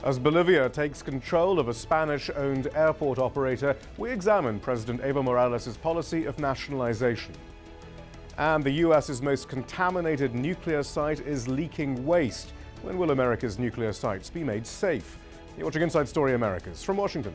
As Bolivia takes control of a Spanish-owned airport operator, we examine President Evo Morales' policy of nationalization. And the U.S.'s most contaminated nuclear site is leaking waste. When will America's nuclear sites be made safe? You're watching Inside Story Americas from Washington.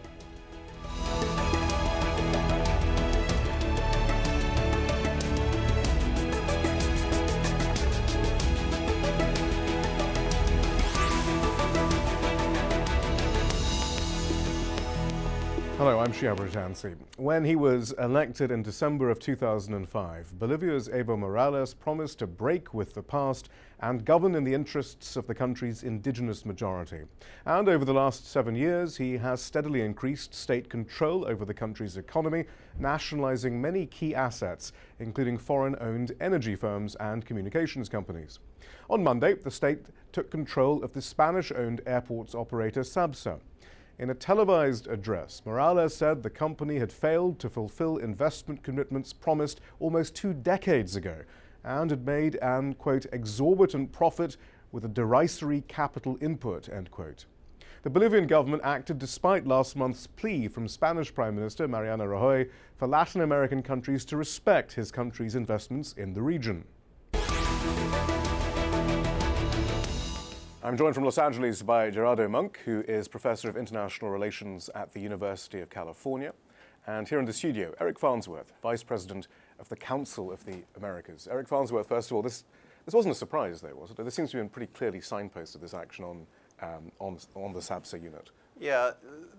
Hello, I'm Shia Brajansi. When he was elected in December of 2005, Bolivia's Evo Morales promised to break with the past and govern in the interests of the country's indigenous majority. And over the last 7 years, he has steadily increased state control over the country's economy, nationalizing many key assets, including foreign-owned energy firms and communications companies. On Monday, the state took control of the Spanish-owned airports operator SABSA. In a televised address, Morales said the company had failed to fulfill investment commitments promised almost 2 decades ago and had made an, quote, exorbitant profit with a derisory capital input, end quote. The Bolivian government acted despite last month's plea from Spanish Prime Minister Mariano Rajoy for Latin American countries to respect his country's investments in the region. I'm joined from Los Angeles by Gerardo Munck, who is Professor of International Relations at the University of California. And here in the studio, Eric Farnsworth, Vice President of the Council of the Americas. Eric Farnsworth, first of all, this wasn't a surprise, though, was it? There seems to have been pretty clearly signposted, this action on the SABSA unit. Yeah,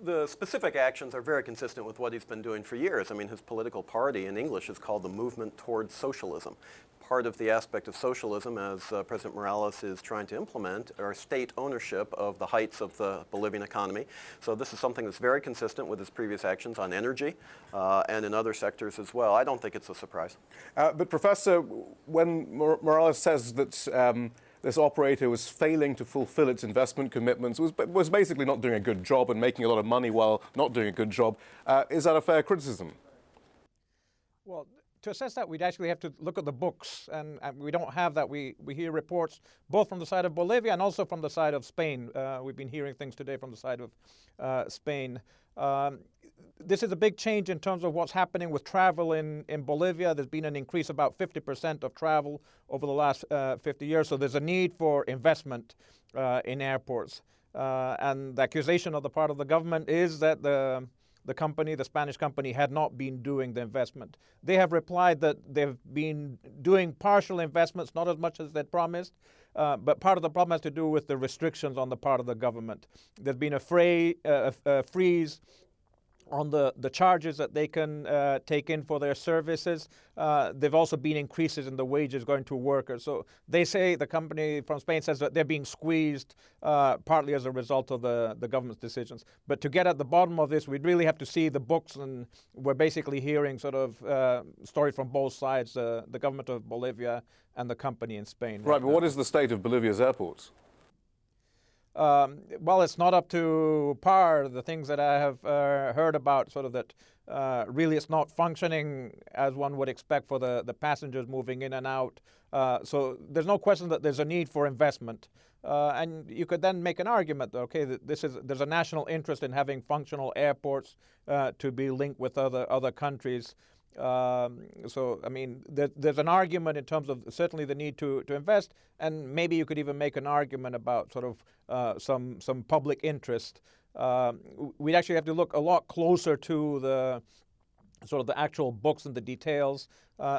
the specific actions are very consistent with what he's been doing for years. I mean, his political party in English is called the Movement Towards Socialism. Part of the aspect of socialism, as President Morales is trying to implement, are state ownership of the heights of the Bolivian economy. So this is something that's very consistent with his previous actions on energy and in other sectors as well. I don't think it's a surprise. But Professor, when Morales says that this operator was failing to fulfill its investment commitments, was basically not doing a good job and making a lot of money while not doing a good job, is that a fair criticism? Well, to assess that, we'd actually have to look at the books, and we don't have that. We hear reports both from the side of Bolivia and also from the side of Spain. We've been hearing things today from the side of Spain. This is a big change in terms of what's happening with travel in Bolivia. There's been an increase about 50% of travel over the last 50 years, so there's a need for investment in airports. And the accusation on the part of the government is that the Spanish company, had not been doing the investment. They have replied that they've been doing partial investments, not as much as they'd promised, but part of the problem has to do with the restrictions on the part of the government. There's been a freeze on the charges that they can take in for their services. There've also been increases in the wages going to workers. So they say, the company from Spain says that they're being squeezed partly as a result of the government's decisions. But to get at the bottom of this, we'd really have to see the books, and we're basically hearing sort of stories from both sides, the government of Bolivia and the company in Spain. Right, but what is the state of Bolivia's airports? Well, it's not up to par. The things that I have heard about, sort of that really it's not functioning as one would expect for the passengers moving in and out. So there's no question that there's a need for investment. And you could then make an argument that, okay, there's a national interest in having functional airports to be linked with other countries. So, I mean, there's an argument in terms of certainly the need to invest, and maybe you could even make an argument about sort of some public interest. We'd actually have to look a lot closer to the actual books and the details.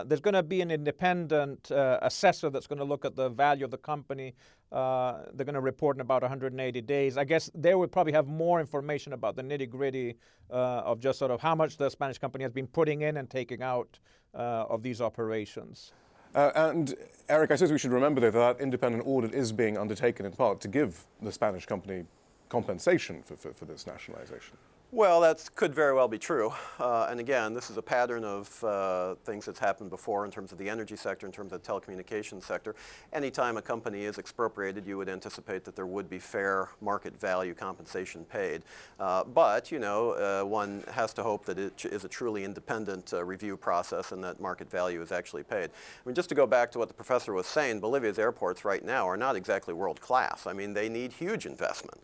There's going to be an independent assessor that's going to look at the value of the company. They're going to report in about 180 days. I guess they would probably have more information about the nitty-gritty of just sort of how much the Spanish company has been putting in and taking out of these operations. And Eric, I suppose we should remember, though, that independent audit is being undertaken in part to give the Spanish company compensation for this nationalization. Well, that could very well be true. And again, this is a pattern of things that's happened before in terms of the energy sector, in terms of the telecommunications sector. Anytime a company is expropriated, you would anticipate that there would be fair market value compensation paid. But, you know, one has to hope that it is a truly independent review process and that market value is actually paid. I mean, just to go back to what the professor was saying, Bolivia's airports right now are not exactly world class. I mean, they need huge investment.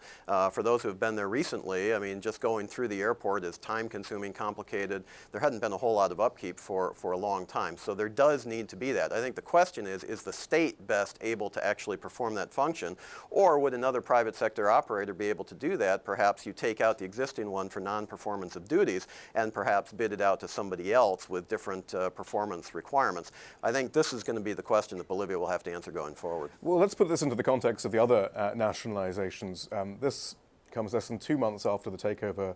For those who have been there recently, I mean, just going through the airport is time-consuming, complicated. There hadn't been a whole lot of upkeep for a long time. So there does need to be that. I think the question is the state best able to actually perform that function? Or would another private sector operator be able to do that? Perhaps you take out the existing one for non-performance of duties and perhaps bid it out to somebody else with different performance requirements. I think this is going to be the question that Bolivia will have to answer going forward. Well, let's put this into the context of the other nationalizations. This comes less than 2 months after the takeover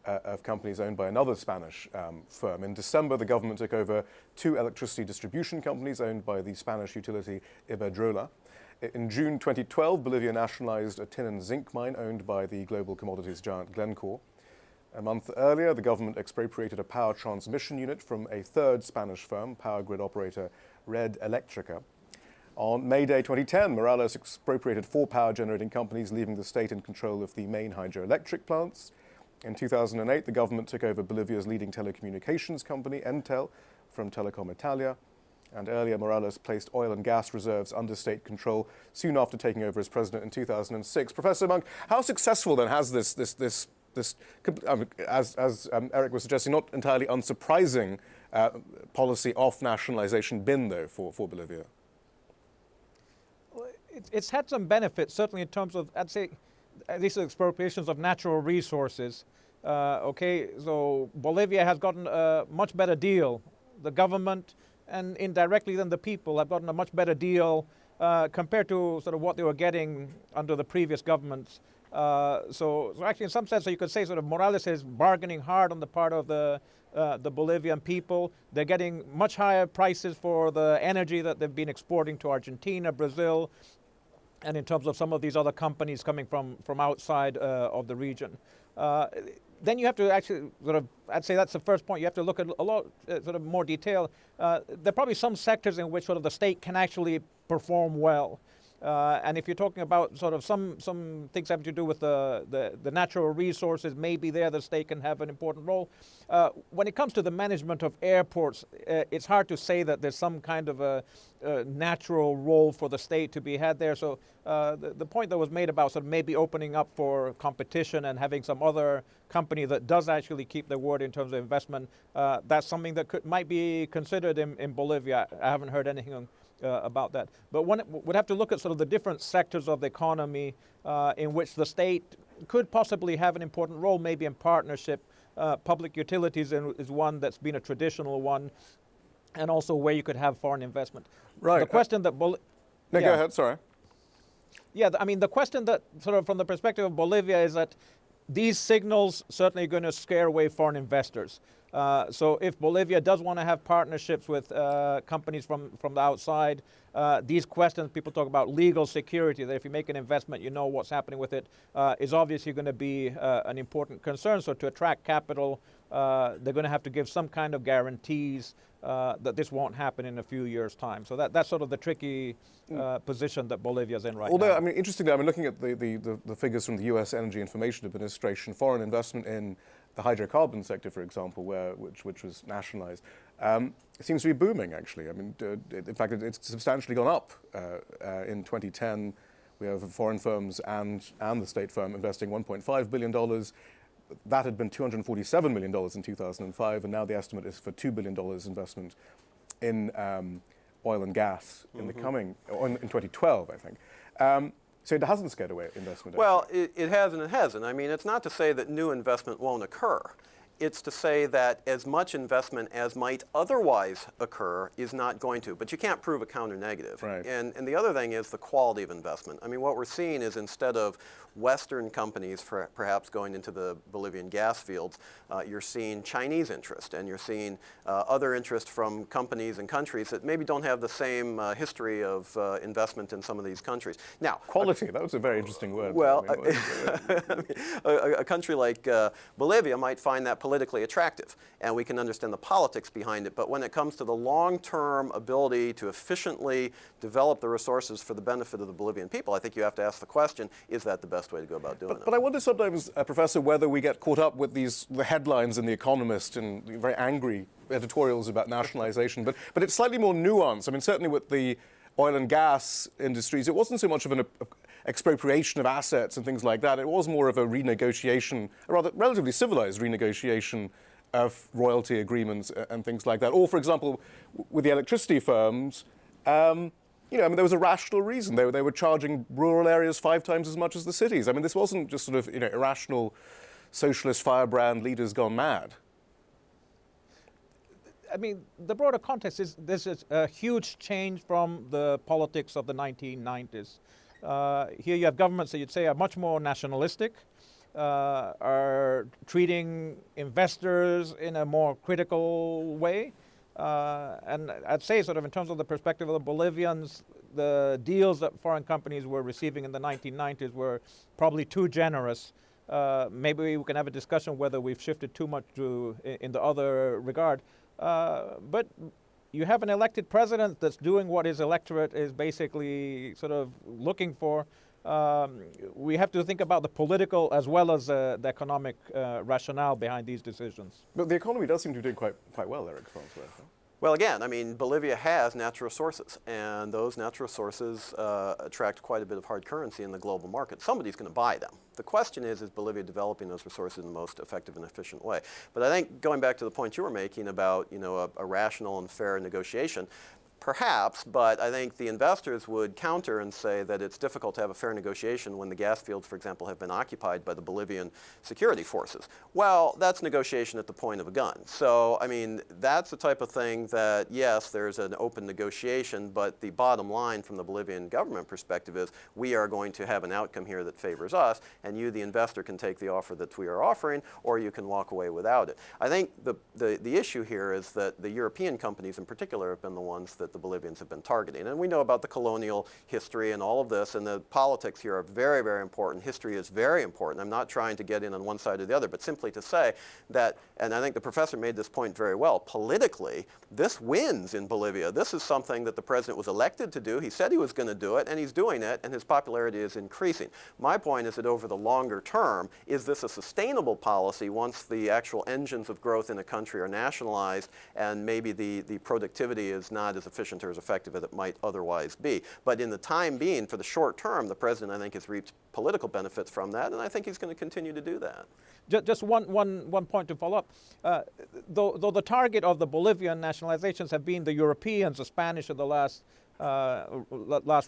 of companies owned by another Spanish firm. In December, the government took over 2 electricity distribution companies owned by the Spanish utility Iberdrola. In June 2012, Bolivia nationalized a tin and zinc mine owned by the global commodities giant Glencore. A month earlier, the government expropriated a power transmission unit from a third Spanish firm, power grid operator Red Electrica. On May Day 2010, Morales expropriated 4 power generating companies, leaving the state in control of the main hydroelectric plants. In 2008, the government took over Bolivia's leading telecommunications company, Entel, from Telecom Italia. And earlier, Morales placed oil and gas reserves under state control soon after taking over as president in 2006. Professor Munck, how successful then has this as Eric was suggesting, not entirely unsurprising policy of nationalization been, though, for Bolivia? Well, it's had some benefits, certainly in terms of, I'd say, at least expropriations of natural resources. Okay, so Bolivia has gotten a much better deal. The government and indirectly then the people have gotten a much better deal compared to sort of what they were getting under the previous governments. So actually, in some sense, so you could say sort of Morales is bargaining hard on the part of the Bolivian people. They're getting much higher prices for the energy that they've been exporting to Argentina, Brazil, and in terms of some of these other companies coming from outside of the region. Then you have to actually sort of, I'd say that's the first point, you have to look at a lot sort of more detail. There are probably some sectors in which sort of the state can actually perform well. And if you're talking about sort of some things having to do with the natural resources, maybe there the state can have an important role. When it comes to the management of airports, it's hard to say that there's some kind of a natural role for the state to be had there. So the point that was made about sort of maybe opening up for competition and having some other company that does actually keep their word in terms of investment, that's something that might be considered in Bolivia. I haven't heard anything about that. But one would have to look at sort of the different sectors of the economy in which the state could possibly have an important role, maybe in partnership. Public utilities is one that's been a traditional one, and also where you could have foreign investment. Right. The question that go ahead, sorry. Yeah, I mean, the question that sort of from the perspective of Bolivia is that these signals certainly going to scare away foreign investors. So if Bolivia does want to have partnerships with companies from the outside, these questions, people talk about legal security, that if you make an investment, you know what's happening with it, is obviously going to be an important concern. So to attract capital, they're going to have to give some kind of guarantees that this won't happen in a few years' time. So that's sort of the tricky position that Bolivia's in right now. Although, I mean, interestingly, I mean, looking at the figures from the U.S. Energy Information Administration, foreign investment in the hydrocarbon sector, for example, which was nationalized, it seems to be booming, actually. I mean, in fact, it's substantially gone up. In 2010, we have foreign firms and the state firm investing $1.5 billion. That had been $247 million in 2005, and now the estimate is for $2 billion investment in oil and gas in the coming, or in 2012, I think. So it hasn't scared away investment. Well, it has and it hasn't. I mean, it's not to say that new investment won't occur. it's to say that as much investment as might otherwise occur is not going to. But you can't prove a counter negative. Right. And the other thing is the quality of investment. I mean, what we're seeing is instead of Western companies perhaps going into the Bolivian gas fields, you're seeing Chinese interest, and you're seeing other interest from companies and countries that maybe don't have the same history of investment in some of these countries. Now, Quality, that was a very interesting word. well, I mean, a country like Bolivia might find that politically attractive, and we can understand the politics behind it. But when it comes to the long-term ability to efficiently develop the resources for the benefit of the Bolivian people, I think you have to ask the question, is that the best way to go about doing it? But I wonder sometimes, Professor, whether we get caught up with the headlines in The Economist and very angry editorials about nationalization. But it's slightly more nuanced. I mean, certainly with the oil and gas industries, it wasn't so much of an expropriation of assets and things like that. It was more of a renegotiation, a rather relatively civilized renegotiation of royalty agreements and things like that. Or, for example, with the electricity firms, you know, I mean, there was a rational reason. They were charging rural areas 5 times as much as the cities. I mean, this wasn't just sort of, you know, irrational socialist firebrand leaders gone mad. I mean, the broader context is this is a huge change from the politics of the 1990s. Here you have governments that you'd say are much more nationalistic, are treating investors in a more critical way. And I'd say sort of in terms of the perspective of the Bolivians, the deals that foreign companies were receiving in the 1990s were probably too generous. Maybe we can have a discussion whether we've shifted too much in the other regard. But you have an elected president that's doing what his electorate is basically sort of looking for. We have to think about the political as well as the economic rationale behind these decisions. But the economy does seem to be doing quite well, Eric Farnsworth. Huh? Well, again, I mean, Bolivia has natural resources, and those natural resources attract quite a bit of hard currency in the global market. Somebody's going to buy them. The question is Bolivia developing those resources in the most effective and efficient way? But I think going back to the point you were making about, you know, a rational and fair negotiation, perhaps, but I think the investors would counter and say that it's difficult to have a fair negotiation when the gas fields, for example, have been occupied by the Bolivian security forces. Well, that's negotiation at the point of a gun. So, I mean, that's the type of thing that, yes, there's an open negotiation, but the bottom line from the Bolivian government perspective is we are going to have an outcome here that favors us, and you, the investor, can take the offer that we are offering, or you can walk away without it. I think the issue here is that the European companies in particular have been the ones that the Bolivians have been targeting. And we know about the colonial history and all of this, and the politics here are very, very important. History is very important. I'm not trying to get in on one side or the other, but simply to say that, and I think the professor made this point very well, politically, this wins in Bolivia. This is something that the president was elected to do. He said he was going to do it, and he's doing it, and his popularity is increasing. My point is that over the longer term, is this a sustainable policy once the actual engines of growth in a country are nationalized and maybe the productivity is not as efficient or as effective as it might otherwise be? But in the time being, for the short term, the president, I think, has reaped political benefits from that, and I think he's going to continue to do that. Just one point to follow up. Though the target of the Bolivian nationalizations have been the Europeans, the Spanish of the last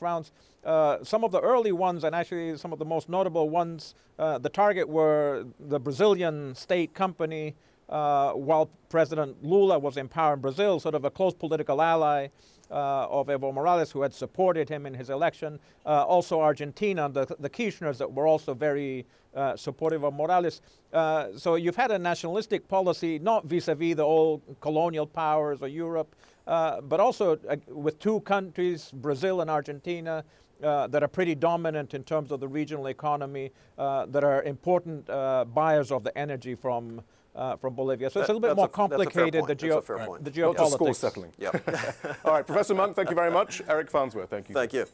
rounds, some of the early ones, and actually some of the most notable ones, the target were the Brazilian state company, while President Lula was in power in Brazil, sort of a close political ally of Evo Morales, who had supported him in his election. Also Argentina, the Kirchners that were also very supportive of Morales. So you've had a nationalistic policy, not vis-a-vis the old colonial powers or Europe, but also with two countries, Brazil and Argentina, that are pretty dominant in terms of the regional economy, that are important buyers of the energy from Bolivia. So it's a little bit more complicated, the geopolitics. Not just score settling. Yeah. All right, Professor Munck, thank you very much. Eric Farnsworth, thank you. Thank you.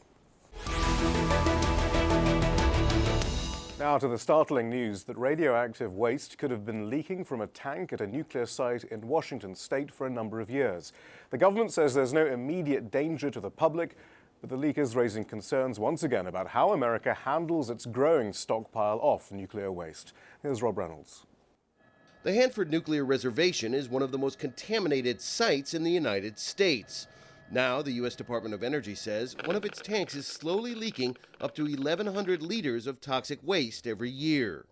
Now to the startling news that radioactive waste could have been leaking from a tank at a nuclear site in Washington state for a number of years. The government says there's no immediate danger to the public, but the leak is raising concerns once again about how America handles its growing stockpile of nuclear waste. Here's Rob Reynolds. The Hanford nuclear reservation is one of the most contaminated sites in the United States. Now, the U.S. Department of Energy says one of its tanks is slowly leaking up to 1,100 liters of toxic waste every year.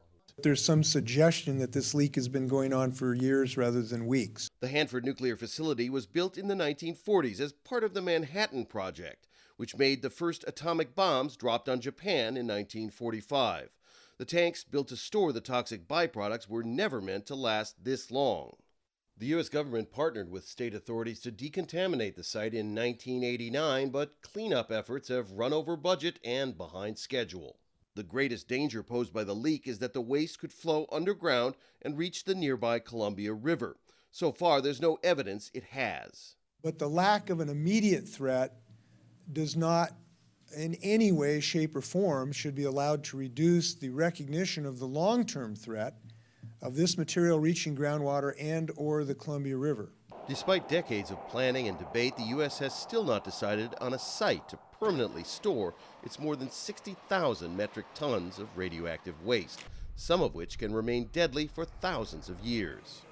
There's some suggestion that this leak has been going on for years rather than weeks. The Hanford nuclear facility was built in the 1940s as part of the Manhattan Project, which made the first atomic bombs dropped on Japan in 1945. The tanks built to store the toxic byproducts were never meant to last this long. The U.S. government partnered with state authorities to decontaminate the site in 1989, but cleanup efforts have run over budget and behind schedule. The greatest danger posed by the leak is that the waste could flow underground and reach the nearby Columbia River. So far, there's no evidence it has. But the lack of an immediate threat does not in any way, shape, or form should be allowed to reduce the recognition of the long-term threat of this material reaching groundwater and or the Columbia River. Despite decades of planning and debate, the U.S. has still not decided on a site to permanently store its more than 60,000 metric tons of radioactive waste, some of which can remain deadly for thousands of years.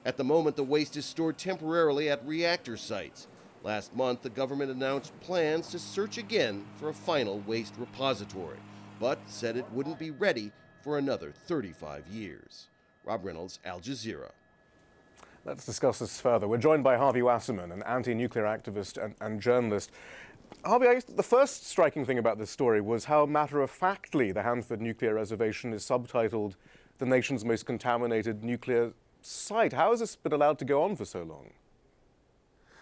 At the moment, the waste is stored temporarily at reactor sites. Last month, the government announced plans to search again for a final waste repository, but said it wouldn't be ready for another 35 years. Rob Reynolds, Al Jazeera. Let's discuss this further. We're joined by Harvey Wasserman, an anti-nuclear activist and journalist. Harvey, I guess the first striking thing about this story was how matter-of-factly the Hanford nuclear reservation is subtitled the nation's most contaminated nuclear site. How has this been allowed to go on for so long?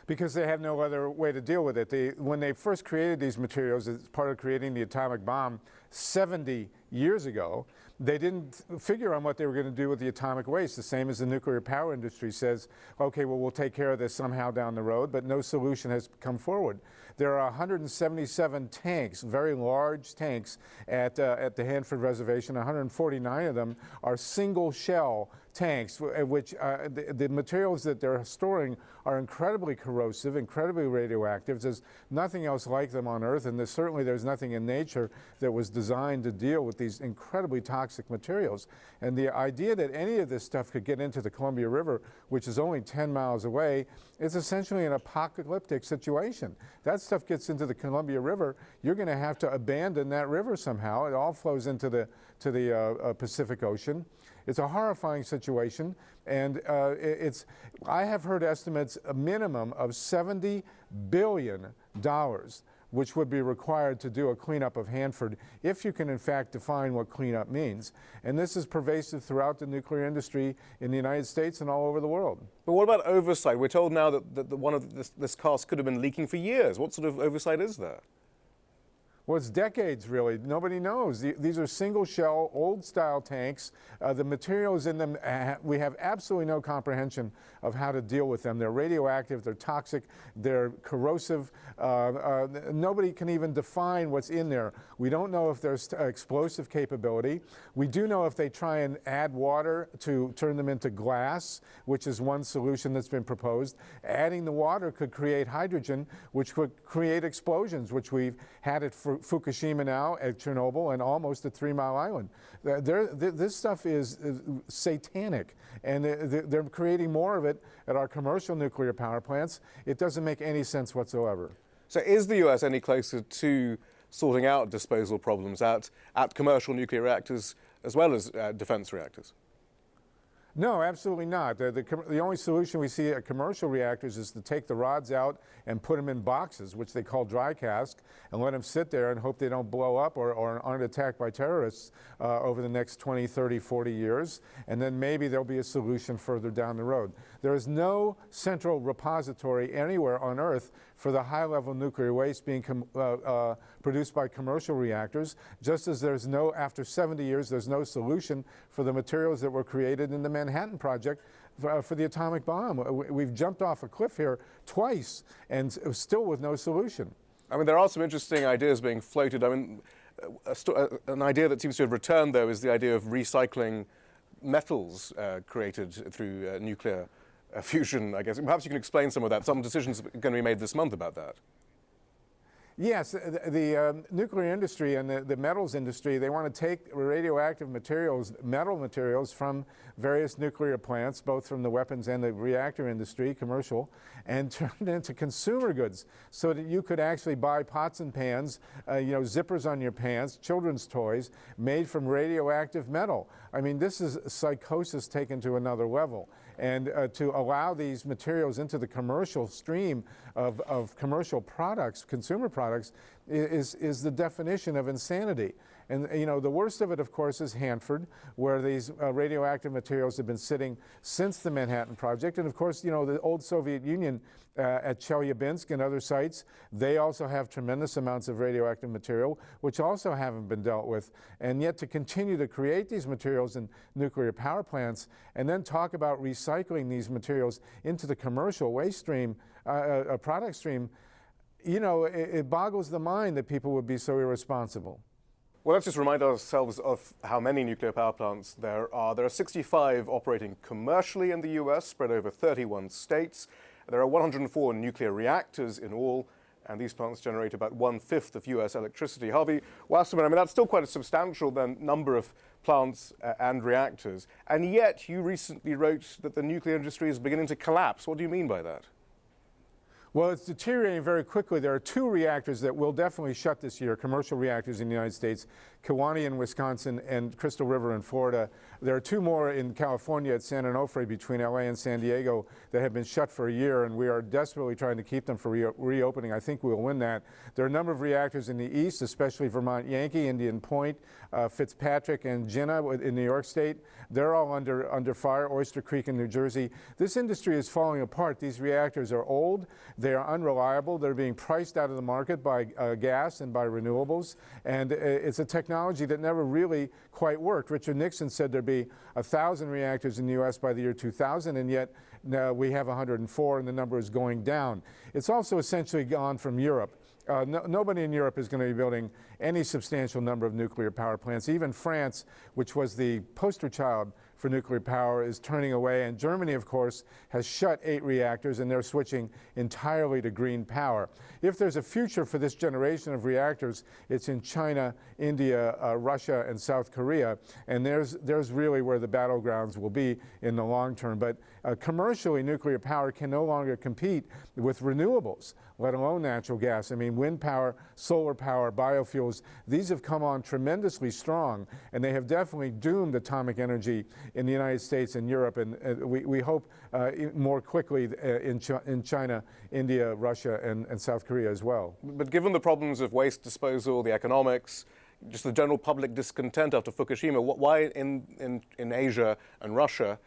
Because they have no other way to deal with it. When they first created these materials as part of creating the atomic bomb 70 years ago, they didn't figure on what they were going to do with the atomic waste, the same as the nuclear power industry says, okay, well, we'll take care of this somehow down the road, but no solution has come forward. There are 177 tanks, very large tanks, at the Hanford Reservation. 149 of them are single shell tanks, which the materials that they're storing are incredibly corrosive, incredibly radioactive. There's nothing else like them on Earth, and there's nothing in nature that was designed to deal with these incredibly toxic materials. And the idea that any of this stuff could get into the Columbia River, which is only 10 miles away, is essentially an apocalyptic situation. That stuff gets into the Columbia River, you're going to have to abandon that river somehow. It all flows into the Pacific Ocean. It's a horrifying situation, and I have heard estimates, a minimum of $70 billion, which would be required to do a cleanup of Hanford, if you can in fact define what cleanup means. And this is pervasive throughout the nuclear industry in the United States and all over the world. But what about oversight? We're told now that one of this cast could have been leaking for years. What sort of oversight is there? Well, it's decades, really. Nobody knows. These are single-shell, old-style tanks. The materials in them, we have absolutely no comprehension of how to deal with them. They're radioactive, they're toxic, they're corrosive. Nobody can even define what's in there. We don't know if there's explosive capability. We do know if they try and add water to turn them into glass, which is one solution that's been proposed. Adding the water could create hydrogen, which could create explosions, which we've had at Fukushima now, at Chernobyl, and almost at 3 Mile Island. This stuff is satanic, and they're creating more of it at our commercial nuclear power plants. It doesn't make any sense whatsoever. So is the U.S. any closer to sorting out disposal problems at commercial nuclear reactors as well as defense reactors? No, absolutely not. The only solution we see at commercial reactors is to take the rods out and put them in boxes, which they call dry cask, and let them sit there and hope they don't blow up or aren't attacked by terrorists over the next 20, 30, 40 years, and then maybe there'll be a solution further down the road. There is no central repository anywhere on Earth for the high-level nuclear waste being produced by commercial reactors, just as there's no, after 70 years, there's no solution for the materials that were created in the Manhattan Project for the atomic bomb. We've jumped off a cliff here twice, and still with no solution. I mean, there are some interesting ideas being floated. I mean, an idea that seems to have returned, though, is the idea of recycling metals created through nuclear fusion, I guess. Perhaps you can explain some of that. Some decisions are going to be made this month about that. Yes, the nuclear industry and the metals industry, they want to take radioactive materials, metal materials from various nuclear plants, both from the weapons and the reactor industry, commercial, and turn it into consumer goods so that you could actually buy pots and pans, zippers on your pants, children's toys made from radioactive metal. I mean, this is psychosis taken to another level. And to allow these materials into the commercial stream of commercial products, consumer products, is the definition of insanity. And the worst of it, of course, is Hanford, where these radioactive materials have been sitting since the Manhattan Project. And of course, the old Soviet Union at Chelyabinsk and other sites, they also have tremendous amounts of radioactive material, which also haven't been dealt with. And yet to continue to create these materials in nuclear power plants and then talk about recycling these materials into the commercial waste stream, product stream, it boggles the mind that people would be so irresponsible. Well, let's just remind ourselves of how many nuclear power plants there are. There are 65 operating commercially in the US, spread over 31 states. There are 104 nuclear reactors in all, and these plants generate about 1/5 of US electricity. Harvey Wasserman, I mean, that's still quite a substantial number of plants and reactors. And yet, you recently wrote that the nuclear industry is beginning to collapse. What do you mean by that? Well, it's deteriorating very quickly. There are 2 reactors that will definitely shut this year, commercial reactors in the United States, Kewaunee in Wisconsin and Crystal River in Florida. There are 2 more in California at San Onofre between LA and San Diego that have been shut for a year, and we are desperately trying to keep them for reopening. I think we'll win that. There are a number of reactors in the east, especially Vermont Yankee, Indian Point, Fitzpatrick, and Jinnah in New York State. They're all under fire, Oyster Creek in New Jersey. This industry is falling apart. These reactors are old. They are unreliable. They're being priced out of the market by gas and by renewables. And it's a technology that never really quite worked. Richard Nixon said there'd be 1,000 reactors in the U.S. by the year 2000, and yet now we have 104, and the number is going down. It's also essentially gone from Europe. Nobody in Europe is going to be building any substantial number of nuclear power plants. Even France, which was the poster child for nuclear power, is turning away. And Germany, of course, has shut 8 reactors, and they're switching entirely to green power. If there's a future for this generation of reactors, it's in China, India, Russia, and South Korea. And there's really where the battlegrounds will be in the long term. But commercially, nuclear power can no longer compete with renewables, let alone natural gas. I mean, wind power, solar power, biofuels, these have come on tremendously strong, and they have definitely doomed atomic energy in the United States and Europe, and we hope more quickly in China, India, Russia, and South Korea as well. But given the problems of waste disposal, the economics, just the general public discontent after Fukushima, why in Asia and Russia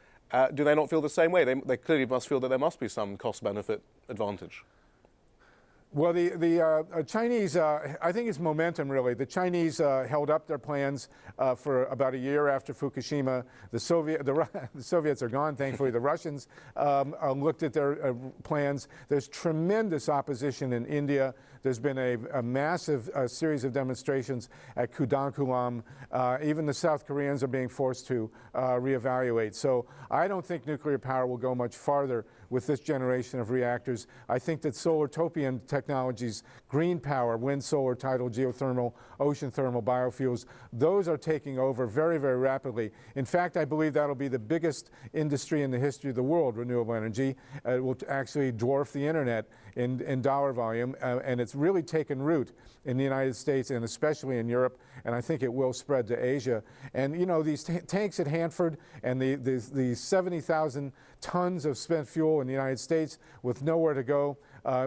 do they not feel the same way? They clearly must feel that there must be some cost-benefit advantage. Well, the Chinese, I think it's momentum, really. The Chinese held up their plans for about a year after Fukushima. The Soviets are gone, thankfully. The Russians looked at their plans. There's tremendous opposition in India. There's been a massive series of demonstrations at Kudankulam. Even the South Koreans are being forced to reevaluate. So I don't think nuclear power will go much farther with this generation of reactors. I think that solar-topian technologies, green power, wind, solar, tidal, geothermal, ocean thermal, biofuels, those are taking over very, very rapidly. In fact, I believe that'll be the biggest industry in the history of the world, renewable energy. It will actually dwarf the internet in dollar volume, and it's really taken root in the United States and especially in Europe, and I think it will spread to Asia. And these tanks at Hanford and the 70,000 tons of spent fuel in the United States with nowhere to go,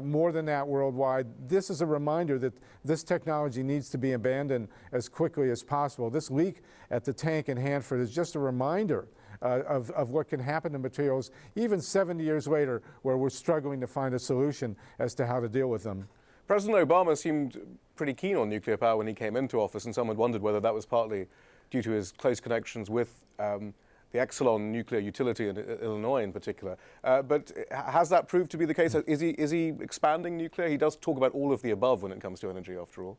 more than that worldwide, this is a reminder that this technology needs to be abandoned as quickly as possible. This leak at the tank in Hanford is just a reminder of what can happen to materials even 70 years later, where we're struggling to find a solution as to how to deal with them. President Obama seemed pretty keen on nuclear power when he came into office, and some had wondered whether that was partly due to his close connections with the Exelon nuclear utility in Illinois in particular. But has that proved to be the case? Is he expanding nuclear? He does talk about all of the above when it comes to energy, after all.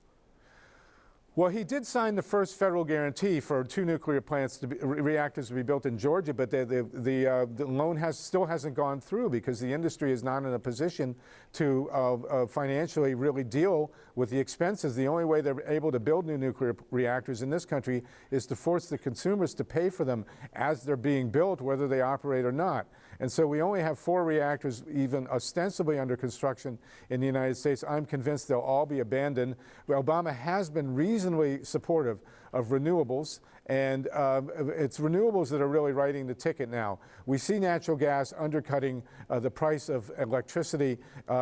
Well, he did sign the first federal guarantee for 2 nuclear plants to be, reactors to be built in Georgia, but the loan still hasn't gone through because the industry is not in a position to financially really deal with the expenses. The only way they're able to build new nuclear reactors in this country is to force the consumers to pay for them as they're being built, whether they operate or not. And so we only have 4 reactors even ostensibly under construction in the United States. I'm convinced they'll all be abandoned. Obama has been reasonably supportive of renewables, and it's renewables that are really writing the ticket now. We see natural gas undercutting the price of electricity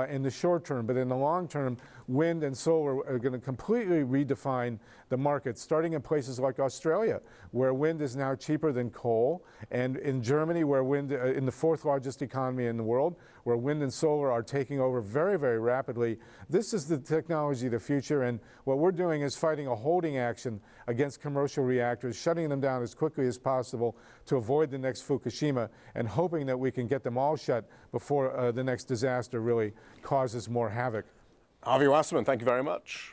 in the short term, but in the long term, wind and solar are going to completely redefine the market, starting in places like Australia, where wind is now cheaper than coal, and in Germany, where wind, in the 4th largest economy in the world, where wind and solar are taking over very, very rapidly. This is the technology of the future, and what we're doing is fighting a holding action against commercial reactors, shutting them down as quickly as possible to avoid the next Fukushima, and hoping that we can get them all shut before the next disaster really causes more havoc. Harvey Wasserman, thank you very much.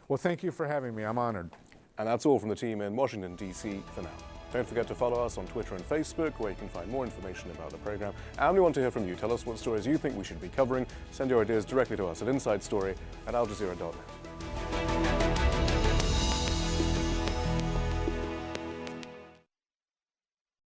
Well, thank you for having me. I'm honored. And that's all from the team in Washington, D.C. for now. Don't forget to follow us on Twitter and Facebook, where you can find more information about the program. And we want to hear from you. Tell us what stories you think we should be covering. Send your ideas directly to us at InsideStory@aljazeera.net.